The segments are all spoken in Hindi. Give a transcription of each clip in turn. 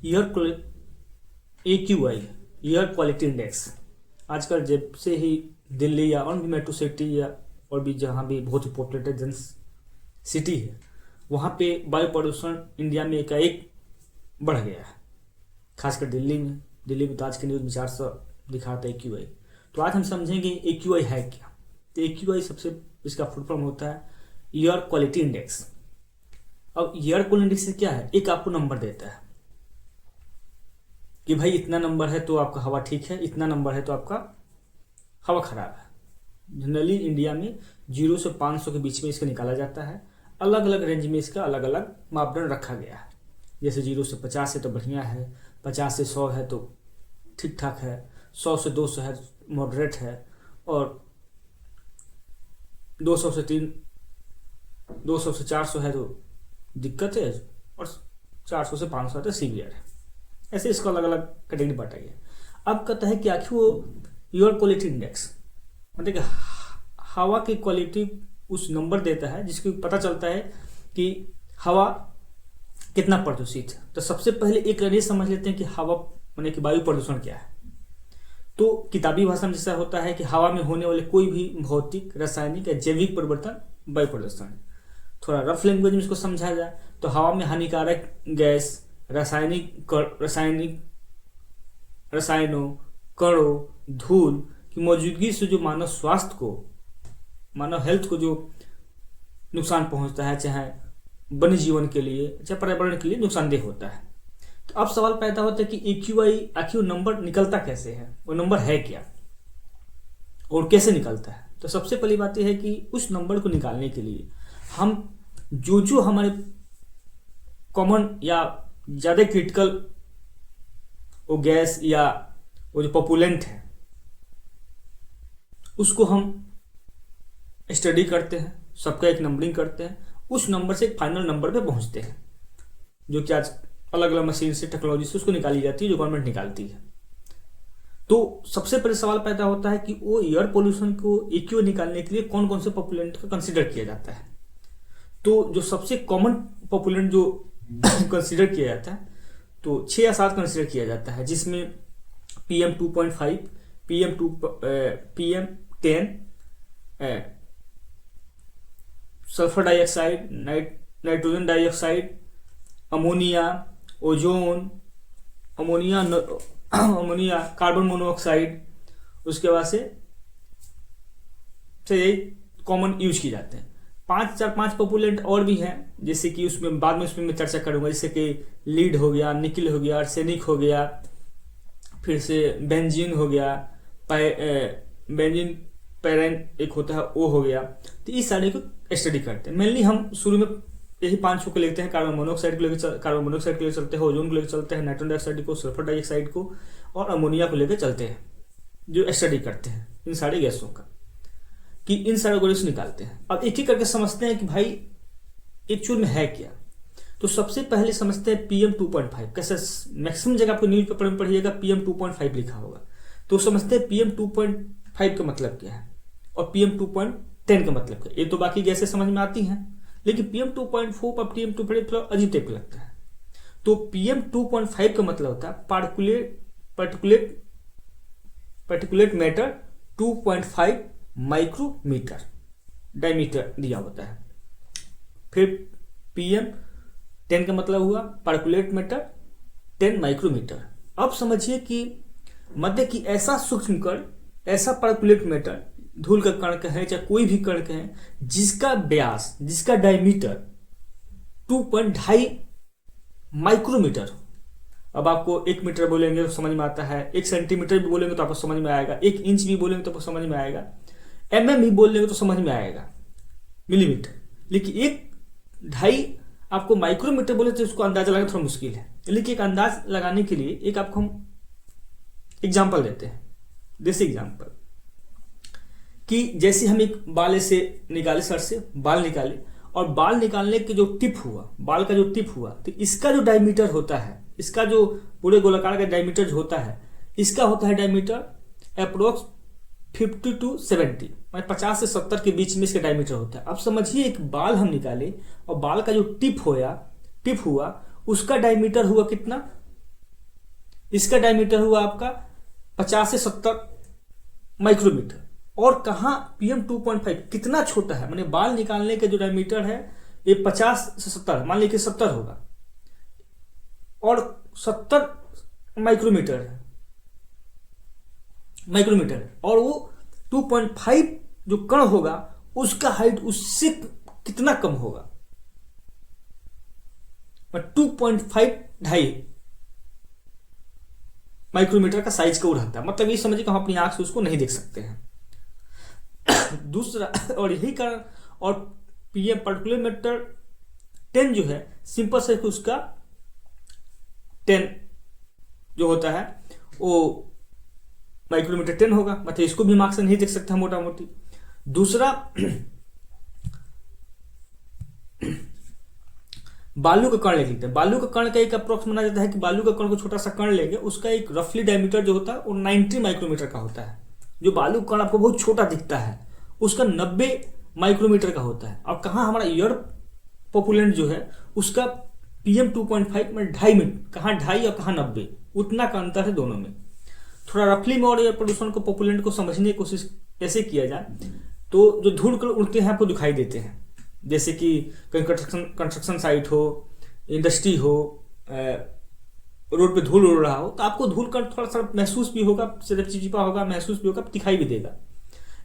AQI, air quality index. आजकल जब से ही दिल्ली या और भी मेट्रो सिटी या और भी जहाँ भी बहुत ही पॉपुलेटेड जन सिटी है वहाँ पे वायु प्रदूषण इंडिया में एकाएक बढ़ गया है, खासकर दिल्ली में तो आज के न्यूज़ में 400 दिखा था AQI। तो आज हम समझेंगे AQI है क्या। तो AQI सबसे इसका फुल फॉर्म होता है एयर क्वालिटी इंडेक्स। अब एयर क्वालिटी इंडेक्स क्या है, एक आपको नंबर देता है कि भाई इतना नंबर है तो आपका हवा ठीक है, इतना नंबर है तो आपका हवा खराब है। जनरली इंडिया में 0 से 500 के बीच में इसका निकाला जाता है। अलग अलग रेंज में इसका अलग अलग मापदंड रखा गया है। जैसे 0 से 50 है तो बढ़िया है, 50 से 100 है तो ठीक ठाक है, 100 से 200 है मॉडरेट है, और 200 से 400 है तो दिक्कत है, और 400 से 500 है तो सीवियर है। ऐसे इसको अलग अलग कैटेगरी बांटा गया। अब कहता है कि आखिर वो एयर क्वालिटी इंडेक्स मतलब कि हवा की क्वालिटी उस नंबर देता है जिसको पता चलता है कि हवा कितना प्रदूषित है। तो सबसे पहले एक ये समझ लेते हैं कि हवा माने कि वायु प्रदूषण क्या है। तो किताबी भाषा में जैसा होता है कि हवा में होने वाले कोई भी भौतिक, रासायनिक या जैविक परिवर्तन वायु प्रदूषण है। थोड़ा रफ लैंग्वेज में इसको समझा जाए तो हवा में हानिकारक गैस, रसायनों, कणों, धूल की मौजूदगी से जो मानव स्वास्थ्य को, मानव हेल्थ को जो नुकसान पहुंचता है, चाहे वन्य जीवन के लिए चाहे पर्यावरण के लिए नुकसानदेह होता है। तो अब सवाल पैदा होता है कि AQI आखिर नंबर निकलता कैसे है, वो नंबर है क्या और कैसे निकलता है। तो सबसे पहली बात यह है कि उस नंबर को निकालने के लिए हम जो हमारे कॉमन या ज़्यादा क्रिटिकल वो गैस या वो जो पॉपुलेंट है उसको हम स्टडी करते हैं, सबका एक नंबरिंग करते हैं, उस नंबर से एक फाइनल नंबर पे पहुंचते हैं, जो कि आज अलग अलग मशीन से, टेक्नोलॉजी से उसको निकाली जाती है, जो गवर्नमेंट निकालती है। तो सबसे पहले सवाल पैदा होता है कि वो एयर पोल्यूशन को AQI निकालने के लिए कौन कौन से पॉपुलेंट का कंसिडर किया जाता है। तो जो सबसे कॉमन पॉपुलेंट जो कंसिडर किया जाता है तो 6 या 7 कंसिडर किया जाता है, जिसमें PM2.5, PM10, sulphur dioxide, nitrogen dioxide, ammonia, ozone, ammonia, carbon monoxide, उसके बाद से यही कॉमन यूज किए जाते हैं। 5 पॉपुलेंट और भी हैं, जैसे कि उसमें बाद में उसमें मैं चर्चा करूंगा, जैसे कि लीड हो गया, निकिल हो गया, आर्सेनिक हो गया, फिर से बेंजीन हो गया, बेंजीन पैरेन एक होता है वो हो गया। तो इस सारे को स्टडी करते हैं। मेनली हम शुरू में यही 5 को लेते हैं, कार्बन मोनोऑक्साइड को लेकर चलते हैं, ओजोन को लेकर चलते हैं, नाइट्रोजन डाइऑक्साइड को, सल्फर डाइऑक्साइड को और अमोनिया को लेकर चलते हैं, जो स्टडी करते हैं इन सारी गैसों का, कि इन सारे गैसों निकालते हैं। अब एक एक करके समझते हैं कि भाई एक्चुअल में है क्या। तो सबसे पहले समझते हैं PM2.5 कैसे। मैक्सिमम जगह आपको न्यूज पेपर में पढ़िएगा PM2.5 लिखा होगा, तो समझते हैं PM2.5 का मतलब क्या है और PM2.10 का मतलब क्या है। ये तो बाकी गैसें समझ में आती हैं, लेकिन PM2.4 पर PM2.5 थोड़ा अजीब टाइप का लगता है। तो PM2.5 का मतलब होता है पार्टिकुलेट मैटर 2.5 माइक्रोमीटर डायमीटर दिया होता है। फिर PM10 का मतलब हुआ पार्टिकुलेट मैटर 10 माइक्रोमीटर। अब समझिए कि मध्य की ऐसा सूक्ष्म कण, ऐसा पार्टिकुलेट मैटर, धूल का कण कहें चाहे कोई भी कण कहें, जिसका व्यास, जिसका डायमीटर 2.5 माइक्रोमीटर। अब आपको 1 मीटर बोलेंगे तो समझ में आता है, 1 सेंटीमीटर भी बोलेंगे तो आपको समझ में आएगा, 1 इंच भी बोलेंगे तो आपको समझ में आएगा, mm भी बोलेंगे तो समझ में आएगा, मिलीमीटर। लेकिन 1.5 आपको माइक्रोमीटर बोले तो उसको अंदाजा लगाना थोड़ा मुश्किल है। लेकिन एक अंदाज लगाने के लिए एक आपको हम एग्जाम्पल देते हैं, देसी एग्जाम्पल, कि जैसे हम एक बाल से निकाले, सर से बाल निकाले, और बाल निकालने के जो टिप हुआ, बाल का जो टिप हुआ, तो इसका जो डायमीटर होता है, इसका जो पूरे गोलाकार का डायमीटर जो होता है, इसका होता है डायमीटर अप्रोक्स 50 to 70, 50 से 70 के बीच में इसका डायमीटर होता है। अब समझिए एक बाल हम निकाले और बाल का जो टिप हुआ उसका डायमीटर हुआ कितना, इसका डायमीटर हुआ आपका 50 से 70 माइक्रोमीटर। और कहाँ PM2.5 कितना छोटा है, मैंने बाल निकालने का जो डायमीटर है ये 50 से 70, मान लीजिए 70 होगा और 70 माइक्रोमीटर है, और वो 2.5 जो कण होगा उसका हाइट उससे कितना कम होगा, 2.5 ढाई माइक्रोमीटर का साइज का रहता है। मतलब ये समझिए कि हम अपनी आंख से उसको नहीं देख सकते हैं। दूसरा, और यही कारण, और PM पार्टिकुलर 10 जो है सिंपल से उसका 10 जो होता है वो माइक्रोमीटर 10 होगा, मतलब इसको भी मार्क्स से नहीं देख सकते मोटा मोटी। दूसरा, बालू का कण ले लेते हैं। बालू का कण का एक अप्रोक्स माना जाता है कि बालू का कण को छोटा सा कण लेंगे, उसका एक रफली डायमीटर जो होता है वो 90 माइक्रोमीटर का होता है। जो बालू कण आपको बहुत छोटा दिखता है उसका 90 माइक्रोमीटर का होता है। और कहाँ हमारा एयर पॉपुलेंट जो है उसका PM2.5 में 2.5 में, कहाँ 2.5 और कहाँ 90, उतना का अंतर है दोनों में। थोड़ा रफली में और एयर पोल्यूशन को पॉपुलेंट को समझने की कोशिश कैसे किया जाए, तो जो धूल कण उड़ते हैं आपको दिखाई देते हैं, जैसे कि कहीं कंस्ट्रक्शन साइट हो, इंडस्ट्री हो, रोड पे धूल उड़ रहा हो, तो आपको धूल कण थोड़ा सा महसूस भी होगा, सिर्फ चिपचिपा होगा, महसूस भी होगा, दिखाई भी देगा।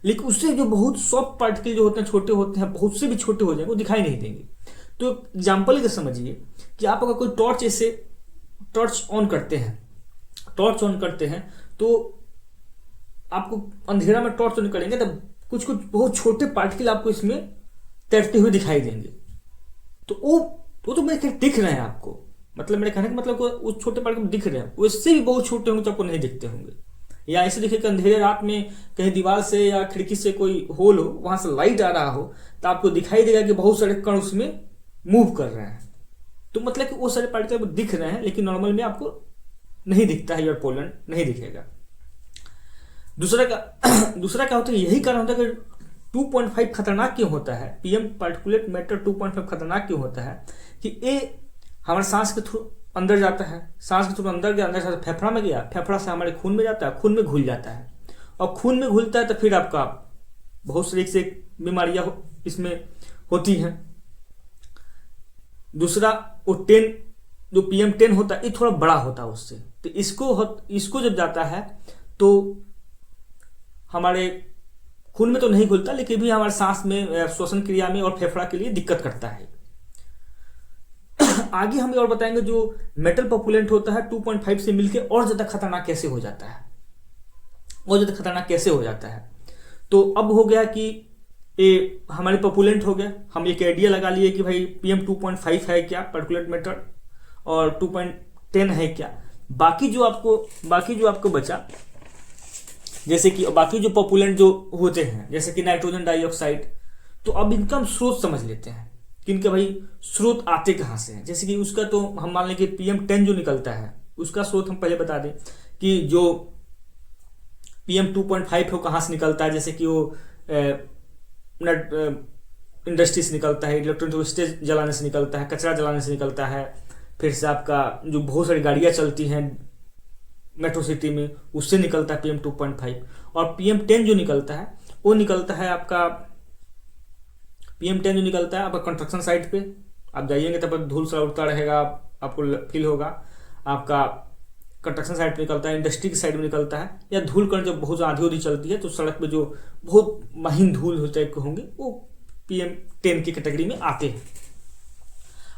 लेकिन उससे जो बहुत सॉफ्ट पार्टिकल जो होते हैं, छोटे होते हैं, बहुत से भी छोटे हो जाएंगे, वो दिखाई नहीं देंगे। तो एग्जाम्पल के समझिए कि आप अगर कोई टॉर्च ऑन करते हैं तो आपको अंधेरा में टॉर्च ऑन करेंगे तब कुछ कुछ बहुत छोटे पार्टिकल आपको इसमें तैरते हुए दिखाई देंगे। तो वो तो मेरे दिख रहे हैं आपको, मतलब मेरे कहने का मतलब वो छोटे पार्टिकल दिख रहे हैं, उससे भी बहुत छोटे होंगे तो आपको नहीं दिखते होंगे। या ऐसे देखिए कि अंधेरे रात में कहीं दीवार से या खिड़की से कोई होल हो, वहां से लाइट आ रहा हो, तो आपको दिखाई देगा कि बहुत सारे कण उसमें मूव कर रहे हैं। तो मतलब कि वो सारे पार्टिकल दिख रहे हैं, लेकिन नॉर्मल में आपको नहीं दिखता है, एयर पोलन नहीं दिखेगा। दूसरा क्या होता है, यही कारण होता है कि 2.5 खतरनाक क्यों होता है, PM पार्टिकुलेट मैटर 2.5 खतरनाक क्यों होता है कि ये हमारे सांस के थ्रू अंदर जाता है, सांस के थ्रू अंदर जाता है, फेफड़ा में गया, फेफड़ा से हमारे खून में जाता है, खून में घुल जाता है, और खून में घुलता है तो फिर आपका बहुत से बीमारियां इसमें होती हैं। दूसरा, वो 10 जो PM10 होता है ये थोड़ा बड़ा होता है उससे, तो इसको जब जाता है तो हमारे खून में तो नहीं घुलता, लेकिन भी हमारे सांस में, श्वसन क्रिया में और फेफड़ा के लिए दिक्कत करता है। आगे हम और बताएंगे जो मेटल पॉपुलेंट होता है 2.5 से मिलके और ज्यादा खतरनाक कैसे हो जाता है। तो अब हो गया कि ये हमारे पॉपुलेंट हो गया, हम एक आइडिया लगा लिए कि भाई PM2.5 है क्या पार्टिकुलेट मैटर और 2.10 है क्या। बाकी जो आपको बचा, जैसे कि बाकी जो पॉपुलेंट जो होते हैं जैसे कि नाइट्रोजन डाइऑक्साइड, तो अब इनका हम स्रोत समझ लेते हैं कि इनके भाई स्रोत आते कहाँ से हैं। जैसे कि उसका तो हम मान लें कि PM10 जो निकलता है उसका स्रोत हम पहले बता दें कि जो PM2.5 हो कहाँ से निकलता है, जैसे कि वो इंडस्ट्री से निकलता है, इलेक्ट्रॉनिक वेस्टेज जलाने से निकलता है, कचरा जलाने से निकलता है, फिर से आपका जो बहुत सारी गाड़ियाँ चलती हैं मेट्रो सिटी में उससे निकलता है PM2.5। और PM10 जो निकलता है वो निकलता है आपका PM10 जो निकलता है आपका कंस्ट्रक्शन साइट पे आप जाइएंगे तब धूल सा उड़ता रहेगा, आपको फील होगा। आपका कंस्ट्रक्शन साइट पे निकलता है, इंडस्ट्री की साइड में निकलता है, या धूल कण जब बहुत आधी होती चलती है तो सड़क पे जो बहुत महीन धूल टाइप के होंगे वो PM10 की कैटेगरी में आते हैं।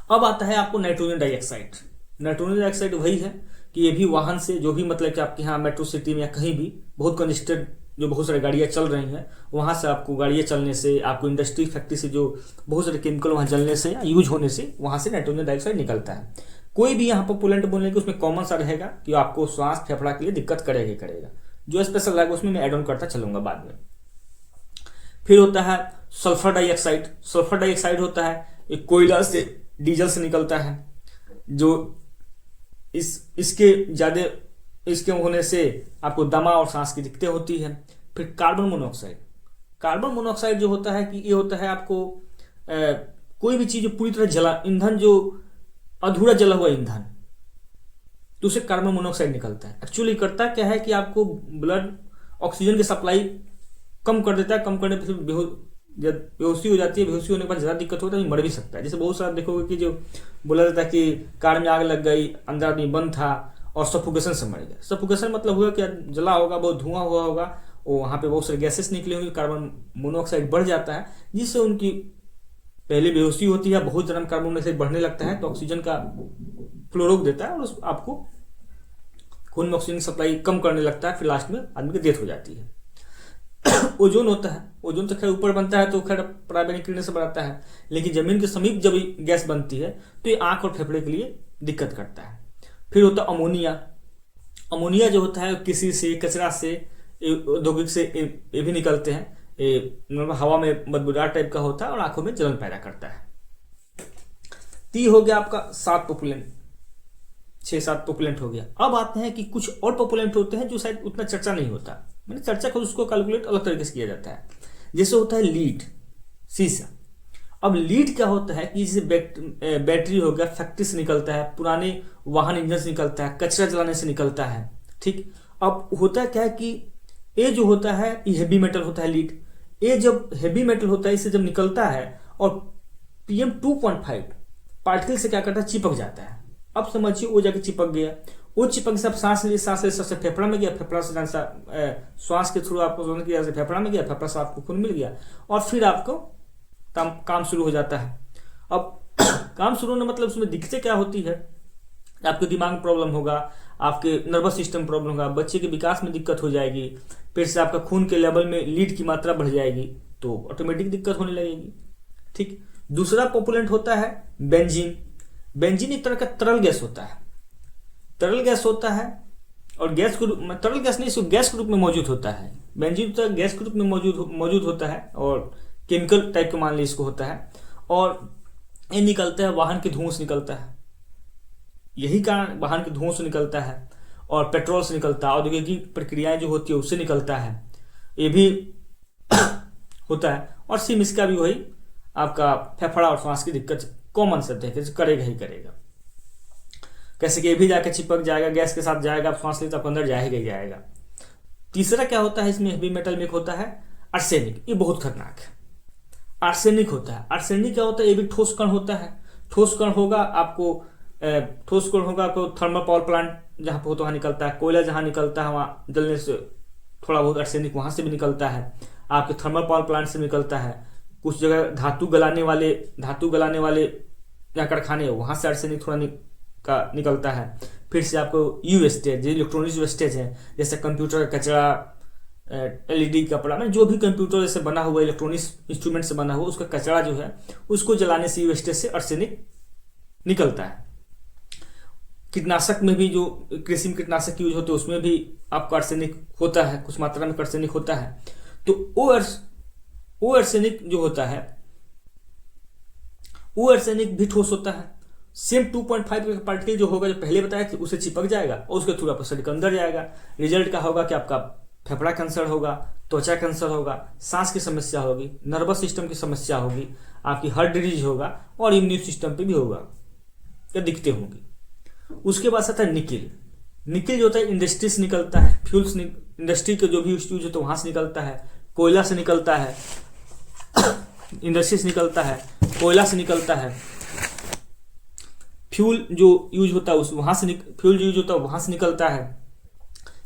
अब आता है आपको नाइट्रोजन डाइऑक्साइड वही है कि ये भी वाहन से जो भी मतलब कि आपके यहाँ मेट्रो सिटी में या कहीं भी बहुत कंजेस्टेड जो बहुत सारी गाड़ियाँ चल रही हैं वहाँ से आपको गाड़ियाँ चलने से, आपको इंडस्ट्री फैक्ट्री से जो बहुत सारे केमिकल वहाँ जलने से या यूज होने से वहाँ से नाइट्रोजन डाइऑक्साइड निकलता है। कोई भी यहाँ पर पोलेंट बोलने के उसमें कॉमन सा रहेगा कि आपको श्वास फेफड़ा के लिए दिक्कत करेगा। जो स्पेशल रहेगा उसमें मैं एड ऑन करता चलूंगा बाद में। फिर होता है सल्फर डाइऑक्साइड होता है, एक कोयला से डीजल से निकलता है, जो इसके होने से आपको दमा और सांस की दिक्कतें होती है। फिर कार्बन मोनोऑक्साइड जो होता है कि ये होता है आपको कोई भी चीज जो पूरी तरह ईंधन जो अधूरा जला हुआ ईंधन तो उससे कार्बन मोनोऑक्साइड निकलता है। एक्चुअली करता क्या है कि आपको ब्लड ऑक्सीजन की सप्लाई कम कर देता है, कम करने पर जब बेहोशी हो जाती है, बेहोशी होने के बाद ज़्यादा दिक्कत होता है, मर भी सकता है। जैसे बहुत सारा देखोगे कि जो बोला जाता है कि कार में आग लग गई, अंदर आदमी बंद था और सफोकेशन से मर गया। सफोकेशन मतलब हुआ कि जला होगा, बहुत धुआं हुआ होगा, और वहाँ पे बहुत सारे गैसेस निकले होंगे, कार्बन मोनोऑक्साइड बढ़ जाता है, जिससे उनकी पहले बेहोशी होती है, बहुत ज़्यादा कार्बन मोनोऑक्साइड बढ़ने लगता है, तो ऑक्सीजन का फ्लो रोक देता है और आपको खून में ऑक्सीजन सप्लाई कम करने लगता है, फिर लास्ट में आदमी की डेथ हो जाती है। ओजोन होता है, ओजोन तो खैर ऊपर बनता है, तो खैर पराबैंगनी किरणें से बनाता है, लेकिन जमीन के समीप जब गैस बनती है तो ये आंख और फेफड़े के लिए दिक्कत करता है। फिर होता है अमोनिया। अमोनिया जो होता है किसी से, कचरा से, औद्योगिक से ये भी निकलते हैं, ये हवा में बदबूदार टाइप का होता है और आंखों में जलन पैदा करता है। ती हो गया आपका 7 पोपुलेंट, 6-7 पोपुलेंट हो गया। अब आते हैं कि कुछ और पोपुलेंट होते हैं जो शायद उतना चर्चा नहीं होता, मैंने चर्चा कर उसको कैलकुलेट अलग तरीके से किया जाता है। जैसे होता है लीड, सीसा। अब लीड क्या होता है कि जैसे बैटरी हो गया, फैक्ट्री से निकलता है, पुराने वाहन इंजन से निकलता है, कचरा जलाने से निकलता है, ठीक। अब होता क्या है कि ये जो होता है ये हेवी मेटल होता है लीड। ये जब हेवी मेटल होता है, इससे जब निकलता है और PM2.5 पार्टिकल से क्या करता है, चिपक जाता है। अब समझिए वो जाके चिपक गया, वो चिपक से आप सांस ले सबसे फेफड़ा में गया, फेफड़ा से श्वास के थ्रू आपको किया, फेफड़ा में गया, फेफड़ा से आपको खून मिल गया और फिर आपको काम शुरू हो जाता है। अब काम शुरू होने मतलब उसमें दिक्कतें क्या होती है, आपके दिमाग में प्रॉब्लम होगा, आपके नर्वस सिस्टम प्रॉब्लम होगा, बच्चे के विकास में दिक्कत हो जाएगी, फिर से आपका खून के लेवल में लीड की मात्रा बढ़ जाएगी, तो ऑटोमेटिक दिक्कत होने लगेगी, ठीक। दूसरा पोपुलेंट होता है बेंजीन। बेंजीन एक तरह का तरल गैस होता है, तरल गैस होता है और गैस के रूप में, तरल गैस नहीं, इसको गैस के रूप में मौजूद होता है। बेंजीन तो गैस के रूप में मौजूद होता है और केमिकल टाइप का मान लीजिए इसको होता है, और ये निकलता है वाहन के धुओं से निकलता है, यही कारण वाहन के धुओं से निकलता है और पेट्रोल से निकलता है, औद्योगिक प्रक्रियाएं जो होती है उससे निकलता है, ये भी होता है। और सिम इसका भी वही आपका फेफड़ा और श्वास की दिक्कत कॉमन से है, करेगा ही करेगा। कैसे कि ये भी जाकर चिपक जाएगा, गैस के साथ जाएगा, आप श्वास लेते आपको अंदर जाएगा ही जाएगा। तीसरा क्या होता है इसमें हेवी मेटल में, एक होता है आर्सेनिक। ये बहुत खतरनाक है, आर्सेनिक होता है। आर्सेनिक क्या होता है, ये भी ठोस कण होता है। ठोस कण होगा आपको, थर्मल पावर प्लांट जहाँ पे हो तो वहाँ निकलता है, कोयला जहाँ निकलता है वहाँ जलने से थोड़ा बहुत आर्सेनिक वहाँ से भी निकलता है, आपके थर्मल पावर प्लांट से निकलता है, कुछ जगह धातु गलाने वाले जहाँ कारखाने हैं वहाँ से आर्सेनिक थोड़ा का निकलता है। फिर से आपको यू वेस्टेज, जो इलेक्ट्रॉनिक्स वेस्टेज है, जैसे कंप्यूटर का कचरा, LED कपड़ा में जो भी कंप्यूटर से बना हुआ, इलेक्ट्रॉनिक्स इंस्ट्रूमेंट से बना हुआ, उसका कचरा जो है उसको जलाने से वेस्टेज से आर्सेनिक निकलता है। कीटनाशक में भी जो कृषि में कीटनाशक यूज होते हैं उसमें भी आपका आर्सेनिक होता है, कुछ मात्रा में आर्सेनिक होता है। तो वो आर्सेनिक जो होता है, वो आर्सेनिक भी ठोस होता है। सेम 2.5 का पार्टिकल जो होगा, जो पहले बताया कि उसे चिपक जाएगा और उसके थ्रू आपका शरीर के अंदर जाएगा। रिजल्ट क्या होगा कि आपका फेफड़ा कैंसर होगा, त्वचा कैंसर होगा, सांस की समस्या होगी, नर्वस सिस्टम की समस्या होगी, आपकी हार्ट डिजीज होगा और इम्यून सिस्टम पे भी होगा, या दिक्कतें होंगी। उसके बाद आता है निकिल। निकिल जो होता है इंडस्ट्री से निकलता है, फ्यूल्स इंडस्ट्री के जो भी यूज होता है वहां से निकलता है, कोयला से निकलता है, इंडस्ट्री से निकलता है, कोयला से निकलता है। फ्यूल जो यूज होता है वहां से वहां से निकलता है,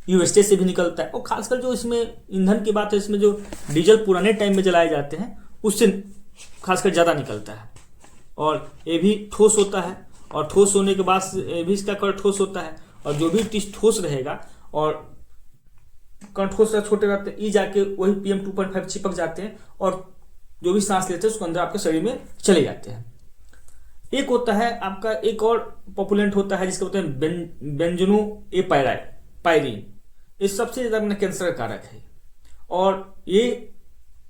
वेस्टेज से भी निकलता है। और खासकर जो इसमें ईंधन की बात है, इसमें जो डीजल पुराने टाइम में जलाए जाते हैं उससे खासकर ज़्यादा निकलता है। और ये भी ठोस होता है, और ठोस होने के बाद ये भी इसका कण ठोस होता है, और जो भी ठोस रहेगा और कण ठोस छोटे रहते हैं, ये जाके वही PM2.5 चिपक जाते हैं और जो भी सांस लेते हैं उसको अंदर आपके शरीर में चले जाते हैं। एक होता है आपका, एक और पॉपुलेंट होता है जिसका बोलते हैं बेंजोनो ए पायरीन। ये सबसे ज़्यादा कैंसर का कारक है और ये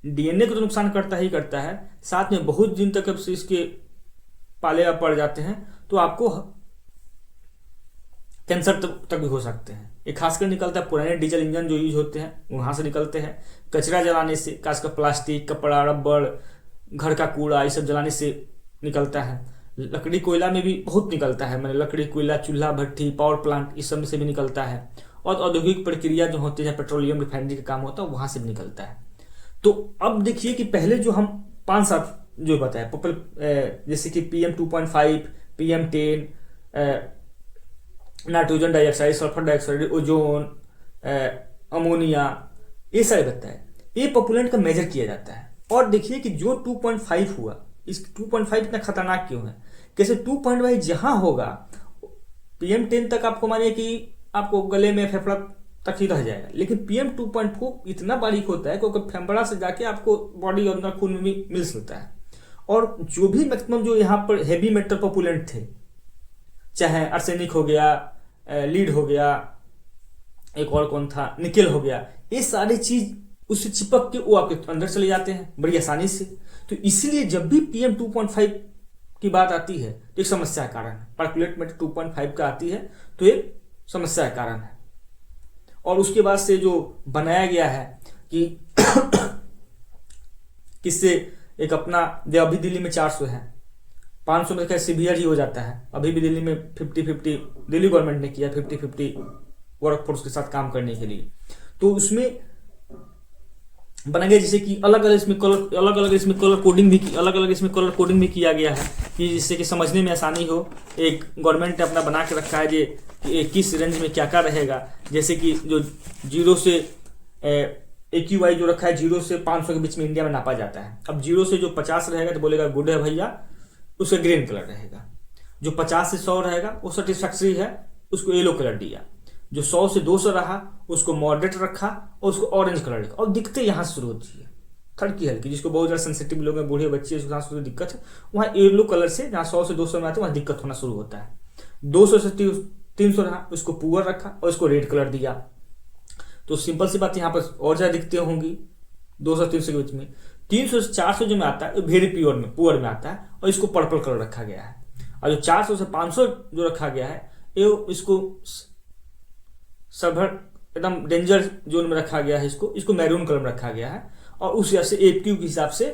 DNA को तो नुकसान करता ही करता है, साथ में बहुत दिन तक इसके पाले आप पड़ जाते हैं तो आपको कैंसर तक भी हो सकते हैं। ये खासकर निकलता है पुराने डीजल इंजन जो यूज होते हैं वहां से निकलते हैं, कचरा जलाने से, खासकर प्लास्टिक, कपड़ा, रबड़, घर का कूड़ा, ये सब जलाने से निकलता है। लकड़ी कोयला में भी बहुत निकलता है, मैंने लकड़ी कोयला, चूल्हा भट्ठी, पावर प्लांट, इस सब में से भी निकलता है। और औद्योगिक प्रक्रिया जो होती है, पेट्रोलियम रिफाइनरी का काम होता है, वहां से भी निकलता है। तो अब देखिए कि पहले जो हम 5-7 जो बताया जैसे कि PM2.5, PM10, nitrogen dioxide, sulphur dioxide, ozone, ammonia, ये सारे बताए, ये पॉपुलेंट का मेजर किया जाता है। और देखिए कि जो 2.5 हुआ, इस 2.5 इतना खतरनाक क्यों है? कैसे 2.5 जहां होगा, PM10 तक आपको मानिए कि आपको गले में फेफड़ा तक ही रह जाएगा, लेकिन PM2.4 इतना बारीक होता है क्योंकि फेफड़ा से जाके आपको बॉडी और अंदर खून में भी मिल सकता है। और जो भी मैक्सिमम जो यहाँ पर हैवी मेटल पॉपुलेंट थे, चाहे आर्सेनिक हो गया, लीड हो गया, एक और कौन था, निकेल हो गया, ये सारी चीज उससे चिपक के वो आपके अंदर चले जाते हैं बड़ी आसानी से। तो इसलिए जब भी PM2.5 की बात आती है तो एक समस्या का कारण है। पार्कुलेट मेटर 2.5 का आती है तो एक समस्या का कारण है। और उसके बाद से जो बनाया गया है कि किससे एक अपना अभी दिल्ली में 400 है, 500 में सीवियर ही हो जाता है। अभी भी दिल्ली में 50-50 दिल्ली गवर्नमेंट ने किया 50-50 वर्कफोर्स के साथ काम करने के लिए। तो उसमें बना गया जैसे कि अलग अलग इसमें कलर कोडिंग भी किया गया है कि जिससे कि समझने में आसानी हो। एक गवर्नमेंट ने अपना बना के रखा है कि किस रेंज में क्या क्या रहेगा। जैसे कि जो 0 से AQI जो रखा है 0 से 500 के बीच में इंडिया में नापा जाता है। अब 0 से जो 50 रहेगा तो बोलेगा गुड है भैया, उसका ग्रीन कलर रहेगा। जो 50 से 100 रहेगा वो सेटिस्फैक्ट्री है, उसको येलो कलर दिया। जो 100 से 200 रहा उसको मॉडरेट रखा और उसको ऑरेंज कलर रखा। और दिक्कतें यहाँ शुरू होती है हल्की हल्की, जिसको बहुत ज़्यादा सेंसिटिव लोग हैं, बूढ़े बच्चे, जहाँ शुरू दिक्कत है वहाँ येलो कलर से, जहाँ 100 से 200 में आते वहाँ दिक्कत होना शुरू होता है। 200 से 300 रहा उसको पुअर रखा और उसको रेड कलर दिया। तो सिंपल सी बात यहाँ पर और ज़्यादा दिक्कतें होंगी 200-300 के बीच में। 300 से 400 जो में आता है वेरी पुअर में आता है और इसको पर्पल कलर रखा गया है। और जो 400 से 500 जो रखा गया है ये इसको सर्वर एकदम डेंजर जोन में रखा गया है। इसको मैरून कलर में रखा गया है। और उस हिसाब से AQ के हिसाब से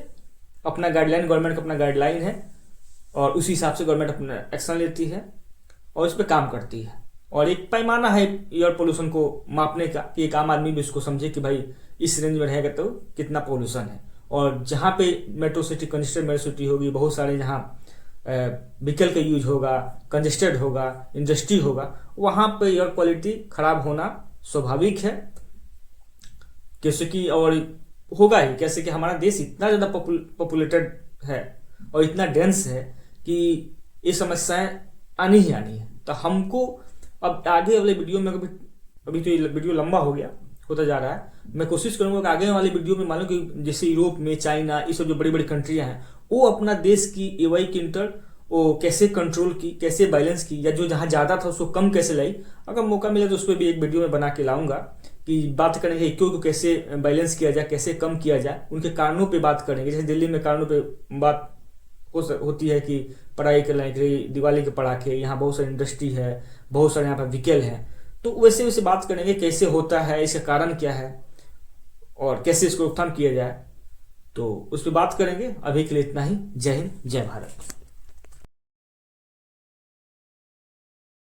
अपना गाइडलाइन, गवर्नमेंट का अपना गाइडलाइन है और उसी हिसाब से गवर्नमेंट अपना एक्शन लेती है और इस पर काम करती है। और एक पैमाना है एयर पोल्यूशन को मापने का कि एक आम आदमी भी इसको समझे कि भाई इस रेंज में रहेगा तो कितना पोल्यूशन है। और जहाँ पे metro city, congested metro city होगी, बहुत सारे जहाँ व्हीकल का यूज होगा, कंजेस्टेड होगा, इंडस्ट्री होगा, वहाँ पे एयर क्वालिटी खराब होना स्वाभाविक है। कैसे कि और होगा ही, कैसे कि हमारा देश इतना ज़्यादा पॉपुलेटेड है और इतना डेंस है कि ये समस्याएं आनी ही आनी है। तो हमको अब आगे वाले वीडियो में, अभी तो ये वीडियो लंबा होता जा रहा है, मैं कोशिश करूंगा कि आगे वाले वीडियो में मालूम कि जैसे यूरोप में, चाइना, ये सब जो बड़ी बड़ी कंट्रियां हैं वो अपना देश की AY की वो कैसे कंट्रोल की, कैसे बैलेंस की, या जो जहाँ ज़्यादा था उसको कम कैसे लाई। अगर मौका मिला तो उस पर भी एक वीडियो में बना के लाऊंगा कि बात करेंगे क्यों को कैसे बैलेंस किया जाए, कैसे कम किया जाए, उनके कारणों पे बात करेंगे। जैसे दिल्ली में कारणों पे बात होती है कि पढ़ाई के लिए दिवाली के पटाखे, यहाँ बहुत सारी इंडस्ट्री है, बहुत सारे यहाँ पर व्हीकल हैं, तो वैसे वैसे बात करेंगे कैसे होता है, इसका कारण क्या है और कैसे इसको रोकथाम किया जाए। तो उस पर बात करेंगे। अभी के लिए इतना ही। जय हिंद, जय भारत।